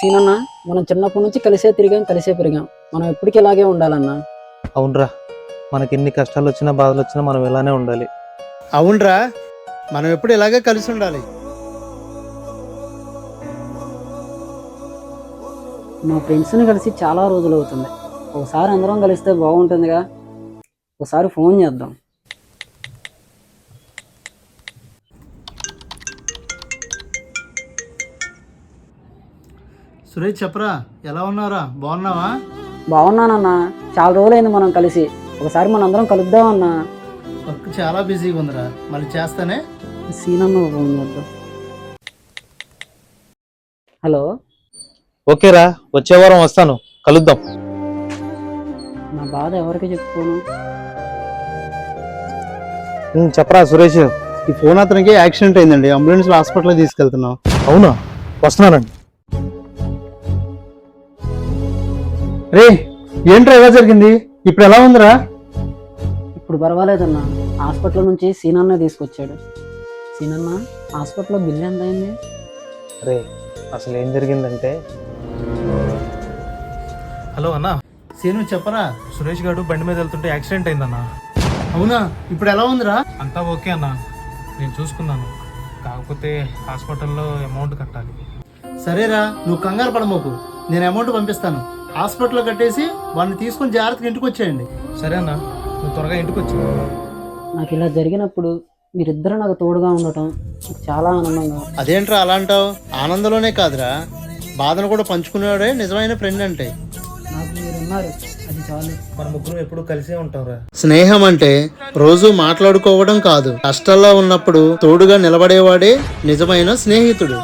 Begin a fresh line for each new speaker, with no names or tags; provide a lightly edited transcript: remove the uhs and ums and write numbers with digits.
సీనన్న, మనం చిన్నప్పటి నుంచి కలిసే తిరిగాం, కలిసే పెరిగాం. మనం ఎప్పటికీ ఇలాగే ఉండాలన్నా.
అవునరా, మనకి ఎన్ని కష్టాలు వచ్చినా బాధలు వచ్చినా మనం ఇలానే ఉండాలి.
అవునరా, మనం ఎప్పుడు ఇలాగే కలిసి ఉండాలి.
మా ఫ్రెండ్స్ని కలిసి చాలా రోజులు అవుతుంది. ఒకసారి అందరం కలిస్తే బాగుంటుందిగా. ఒకసారి ఫోన్ చేద్దాం.
సురేష్ చెప్పరా, ఎలా ఉన్నారా? బాగున్నావా?
బాగున్నానన్నా, చాలా రోజులైంది మనం కలిసి. ఒకసారి మన అందరం కలుద్దామన్నా.
వర్క్ చాలా బిజీగా ఉందిరా, మళ్ళీ చేస్తానే.
సీనన్న ఫోన్ చేద్దాం. హలో,
ఓకేరా, వచ్చే వారం వస్తాను, కలుద్దాం.
నా బాధ ఎవరికి చెప్పుకోను.
చెప్పరా సురేష్.
ఈ ఫోన్ అతనికి యాక్సిడెంట్ అయిందండి, అంబులెన్స్ హాస్పిటల్ తీసుకెళ్తున్నాం.
అవునా, వస్తున్నానండి.
రే, ఏంట్రా ఎలా జరిగింది? ఇప్పుడు ఎలా ఉందిరా?
ఇప్పుడు పర్వాలేదన్నా, హాస్పిటల్ నుంచి సీనన్న తీసుకొచ్చాడు. సీనన్న, హాస్పిటల్లో బిల్ ఎంత అయింది?
అరే, అసలు ఏం జరిగిందంటే, హలో అన్నా,
సీను చెప్పరా.
సురేష్ గారు బండి మీద వెళ్తుంటే యాక్సిడెంట్ అయిందన్నా.
అవునా, ఇప్పుడు ఎలా ఉందిరా?
అంతా ఓకే అన్నా, నేను చూసుకున్నాను. కాకపోతే హాస్పిటల్లో అమౌంట్ కట్టాలి.
సరేరా, నువ్వు కంగారు పడమోకు, నేను అమౌంట్ పంపిస్తాను. హాస్పిటల్లో కట్టేసి వాడిని తీసుకొని జాగ్రత్తగా ఇంటికి వచ్చేయండి.
సరే అన్నా, నువ్వు త్వరగా ఇంటికి వచ్చి.
నాకు ఇలా జరిగినప్పుడు మీరిద్దరూ నాకు తోడుగా ఉండటం నాకు చాలా ఆనందంగా.
అదేంట్రా అలా అంటావు? ఆనందంలోనే కాదురా, బాధను కూడా పంచుకునేవాడే నిజమైన ఫ్రెండ్ అంటే.
నాకు మీరున్నారు, అది చాలు.
మన ముగ్గురు ఎప్పుడు కలిసే ఉంటాంరా.
స్నేహం అంటే రోజు మాట్లాడుకోవడం కాదు, కష్టాల్లో ఉన్నప్పుడు తోడుగా నిలబడేవాడే నిజమైన స్నేహితుడు.